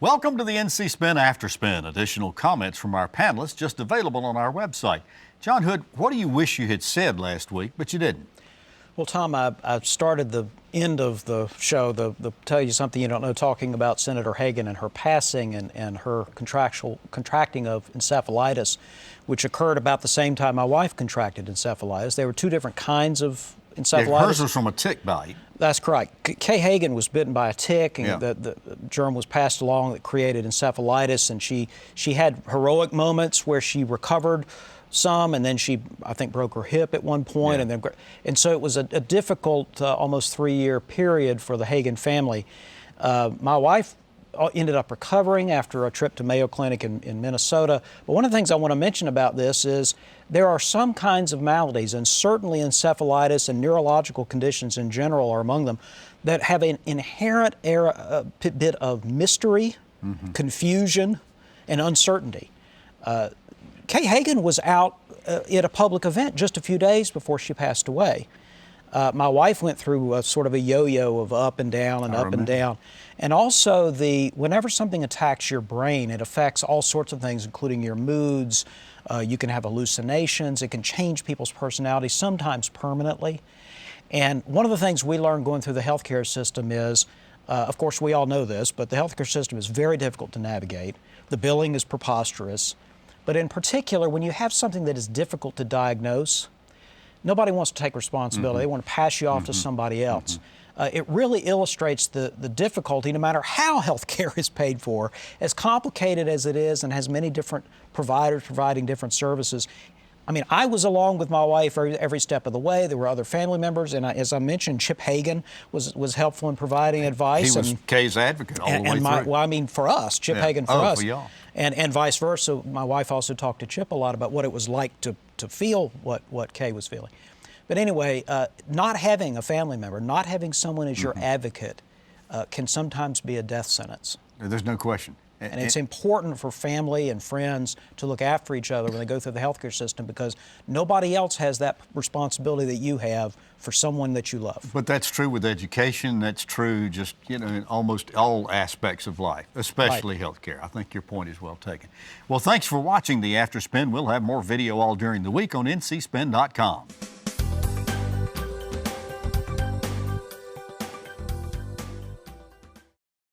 Welcome to the NC Spin After Spin. Additional comments from our panelists just available on our website. John Hood, what do you wish you had said last week, but you didn't? Well, Tom, I started the end of the show, the Tell You Something You Don't Know, talking about Senator Hagan and her passing and her contracting of encephalitis, which occurred about the same time my wife contracted encephalitis. There were two different kinds of encephalitis. Yeah, hers was from a tick bite. That's correct. Kay Hagan was bitten by a tick, and the germ was passed along that created encephalitis, and she had heroic moments where she recovered some, and then she, I think, broke her hip at one point, and so it was a difficult, almost 3-year period for the Hagan family. My wife ended up recovering after a trip to Mayo Clinic in Minnesota. But one of the things I want to mention about this is there are some kinds of maladies, and certainly encephalitis and neurological conditions in general are among them, that have an inherent bit of mystery, confusion, and uncertainty. Kay Hagan was out at a public event just a few days before she passed away. My wife went through a sort of a yo-yo of up and down and up and down. And also, whenever something attacks your brain, it affects all sorts of things, including your moods. You can have hallucinations. It can change people's personalities, sometimes permanently. And one of the things we learned going through the healthcare system is, of course, we all know this, but the healthcare system is very difficult to navigate. The billing is preposterous. But in particular, when you have something that is difficult to diagnose, nobody wants to take responsibility. They want to pass you off to somebody else. It really illustrates the difficulty, no matter how health care is paid for, as complicated as it is and has many different providers providing different services. I mean, I was along with my wife every step of the way. There were other family members, and as I mentioned, Chip Hagan was helpful in providing advice. He was Kay's advocate all the way through. Well, I mean, for us, Chip Hagan for us. For y'all. And vice versa. My wife also talked to Chip a lot about what it was like to feel what Kay was feeling. But anyway, not having a family member, not having someone as your advocate can sometimes be a death sentence. There's no question. And it's important for family and friends to look after each other when they go through the healthcare system, because nobody else has that responsibility that you have for someone that you love. But that's true with education. That's true just, in almost all aspects of life, especially healthcare. I think your point is well taken. Well, thanks for watching the After Spin. We'll have more video all during the week on ncspin.com.